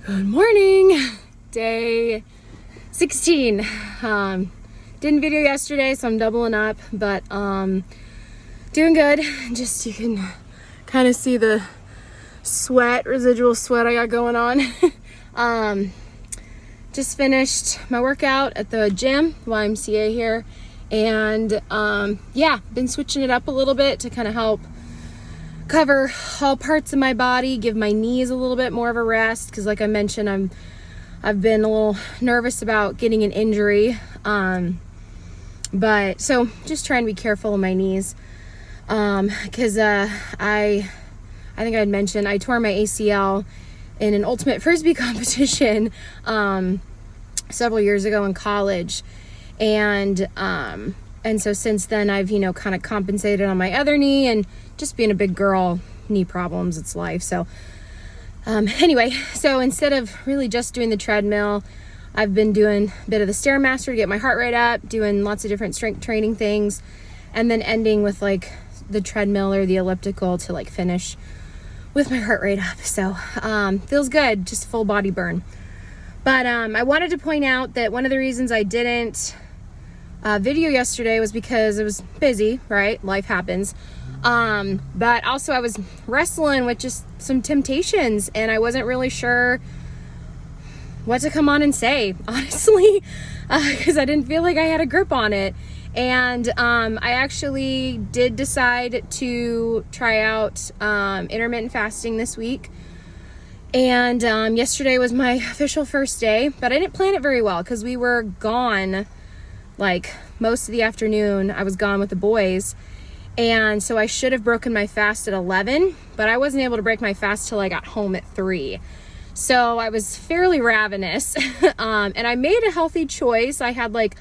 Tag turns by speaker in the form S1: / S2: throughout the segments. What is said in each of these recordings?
S1: Good morning, day 16. Didn't video yesterday, so I'm doubling up, but doing good. Just you can kind of see the residual sweat I got going on. Just finished my workout at the gym, YMCA here, and yeah, been switching it up a little bit to kind of help cover all parts of my body, give my knees a little bit more of a rest, because like I mentioned, I've been a little nervous about getting an injury, but so just trying to be careful of my knees, because I think I'd mentioned I tore my ACL in an ultimate frisbee competition several years ago in college, and so since then I've kind of compensated on my other knee, and just being a big girl, knee problems, it's life. So anyway, so instead of really just doing the treadmill, I've been doing a bit of the Stairmaster to get my heart rate up, doing lots of different strength training things, and then ending with like the treadmill or the elliptical to like finish with my heart rate up. So feels good, just full body burn. But I wanted to point out that one of the reasons I didn't video yesterday was because it was busy, right? Life happens. But also I was wrestling with just some temptations, and I wasn't really sure what to come on and say, honestly, because I didn't feel like I had a grip on it. And I actually did decide to try out intermittent fasting this week. And yesterday was my official first day, but I didn't plan it very well because we were gone like most of the afternoon. I was gone with the boys. And so I should have broken my fast at 11, but I wasn't able to break my fast till I got home at 3. So I was fairly ravenous, and I made a healthy choice. I had like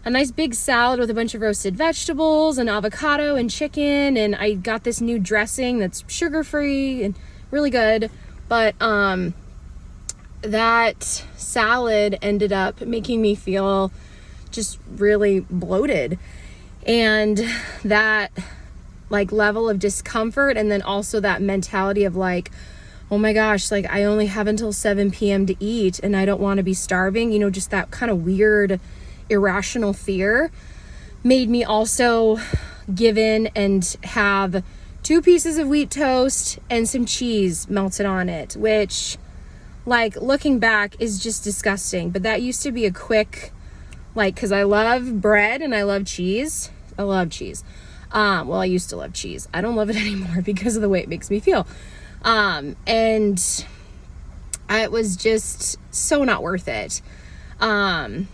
S1: a nice big salad with a bunch of roasted vegetables and avocado and chicken, and I got this new dressing that's sugar-free and really good. But that salad ended up making me feel just really bloated. And that like level of discomfort, and then also that mentality of like, oh my gosh, like I only have until 7 p.m. to eat and I don't want to be starving, just that kind of weird irrational fear made me also give in and have 2 pieces of wheat toast and some cheese melted on it, which like looking back is just disgusting. But that used to be a quick, like, because I love bread and I love cheese. I love cheese. Well, I used to love cheese. I don't love it anymore because of the way it makes me feel. And it was just so not worth it. Had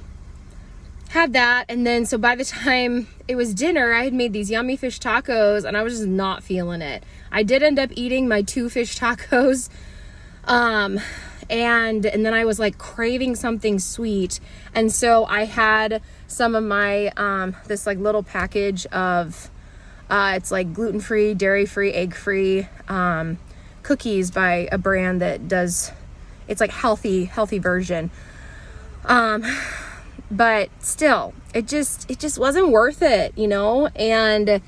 S1: that, and then so by the time it was dinner, I had made these yummy fish tacos, and I was just not feeling it. I did end up eating my 2 fish tacos, and then I was like craving something sweet, and so I had some of my this like little package of it's like gluten-free, dairy-free, egg-free cookies by a brand that does, it's like healthy version, but still it just wasn't worth it, and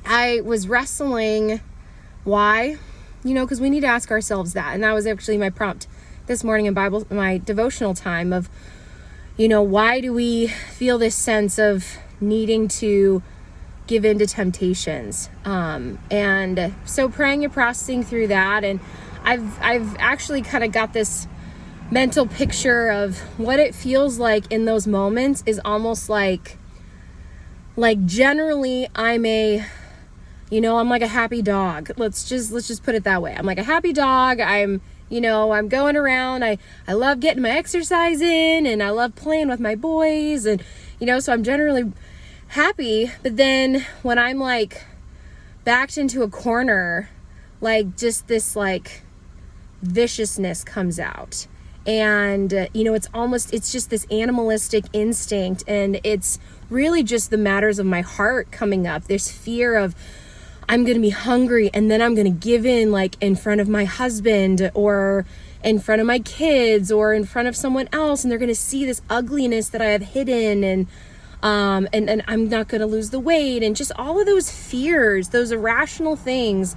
S1: I was wrestling why, because we need to ask ourselves that. And that was actually my prompt this morning in my devotional time of, why do we feel this sense of needing to give in to temptations? And so praying and processing through that. And I've actually kind of got this mental picture of what it feels like in those moments is almost like generally I'm like a happy dog. Let's just put it that way. I'm like a happy dog. I'm going around. I love getting my exercise in, and I love playing with my boys, and so I'm generally happy. But then when I'm like backed into a corner, like just this like viciousness comes out. And it's just this animalistic instinct, and it's really just the matters of my heart coming up. This fear of, I'm going to be hungry, and then I'm going to give in, like in front of my husband or in front of my kids or in front of someone else, and they're going to see this ugliness that I have hidden, and I'm not going to lose the weight, and just all of those fears, those irrational things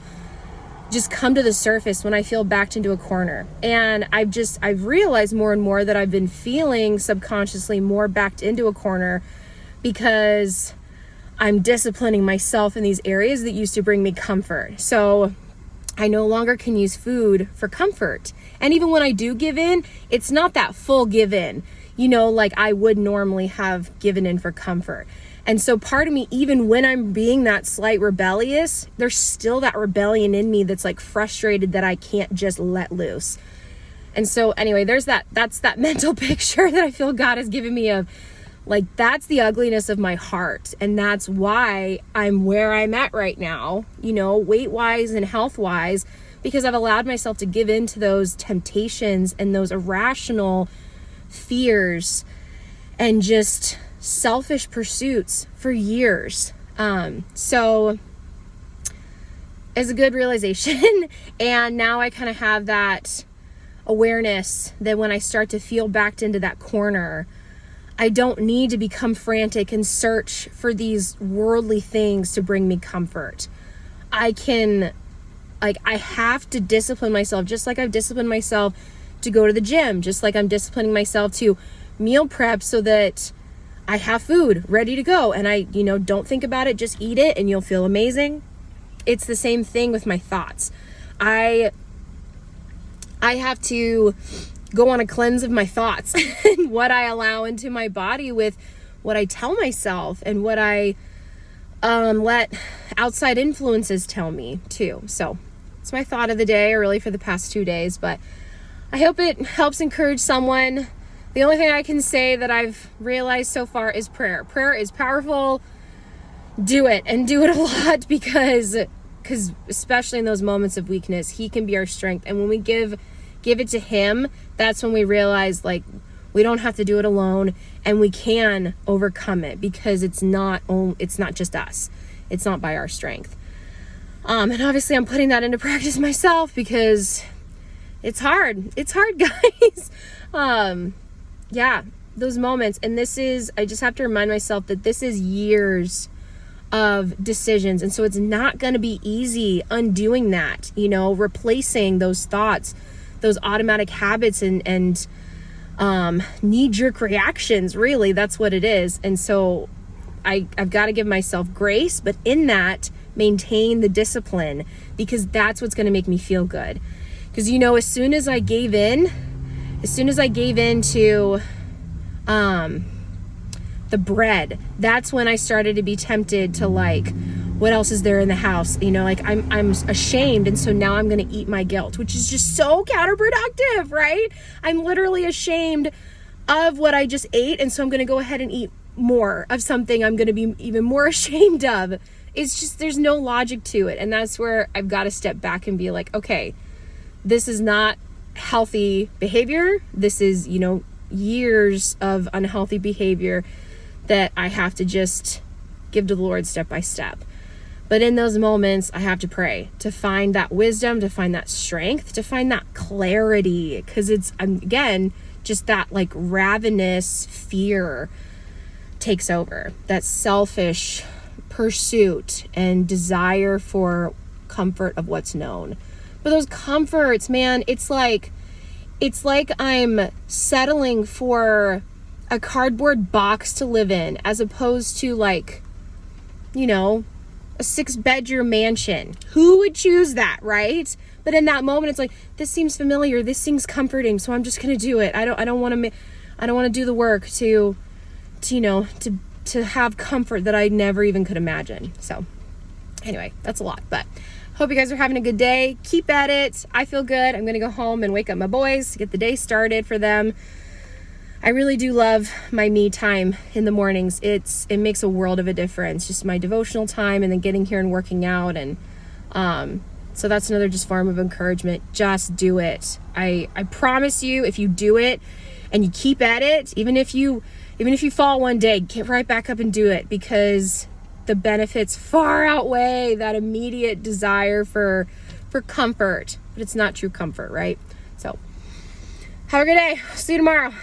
S1: just come to the surface when I feel backed into a corner. And I've realized more and more that I've been feeling subconsciously more backed into a corner because I'm disciplining myself in these areas that used to bring me comfort. So I no longer can use food for comfort. And even when I do give in, it's not that full give in, like I would normally have given in for comfort. And so part of me, even when I'm being that slight rebellious, there's still that rebellion in me that's like frustrated that I can't just let loose. And so anyway, that's that mental picture that I feel God has given me of like, that's the ugliness of my heart. And that's why I'm where I'm at right now, weight wise and health wise, because I've allowed myself to give in to those temptations and those irrational fears and just selfish pursuits for years. So it's a good realization. And now I kind of have that awareness that when I start to feel backed into that corner, I don't need to become frantic and search for these worldly things to bring me comfort. I have to discipline myself, just like I've disciplined myself to go to the gym, just like I'm disciplining myself to meal prep so that I have food ready to go and I, don't think about it, just eat it and you'll feel amazing. It's the same thing with my thoughts. I have to go on a cleanse of my thoughts and what I allow into my body with what I tell myself and what I let outside influences tell me too. So it's my thought of the day, or really for the past 2 days, but I hope it helps encourage someone. The only thing I can say that I've realized so far is prayer. Prayer is powerful. Do it, and do it a lot, because especially in those moments of weakness, he can be our strength. And when we give it to him, that's when we realize like we don't have to do it alone and we can overcome it, because it's not just us. It's not by our strength. And obviously I'm putting that into practice myself because it's hard. It's hard, guys. Yeah, those moments. And I just have to remind myself that this is years of decisions. And so it's not going to be easy undoing that, replacing those thoughts, those automatic habits and knee-jerk reactions. Really, that's what it is. And so I've got to give myself grace, but in that, maintain the discipline, because that's what's going to make me feel good. Because, as soon as I gave in to the bread, that's when I started to be tempted to like, what else is there in the house? I'm ashamed. And so now I'm going to eat my guilt, which is just so counterproductive, right? I'm literally ashamed of what I just ate. And so I'm going to go ahead and eat more of something I'm going to be even more ashamed of. It's just, there's no logic to it. And that's where I've got to step back and be like, okay, this is not healthy behavior. This is, years of unhealthy behavior that I have to just give to the Lord step by step. But in those moments, I have to pray to find that wisdom, to find that strength, to find that clarity. Because it's, again, just that like ravenous fear takes over. That selfish pursuit and desire for comfort of what's known. But those comforts, man, it's like I'm settling for a cardboard box to live in, as opposed to like, a 6-bedroom mansion. Who would choose that, right? But in that moment, it's like, this seems familiar, this seems comforting, so I'm just gonna do it. I don't want to do the work to have comfort that I never even could imagine. So anyway, that's a lot, but hope you guys are having a good day. Keep at it. I feel good. I'm gonna go home and wake up my boys to get the day started for them. I really do love my me time in the mornings. It makes a world of a difference. Just my devotional time, and then getting here and working out. And so that's another just form of encouragement. Just do it. I promise you, if you do it and you keep at it, even if you fall one day, get right back up and do it, because the benefits far outweigh that immediate desire for comfort. But it's not true comfort, right? So have a good day. See you tomorrow.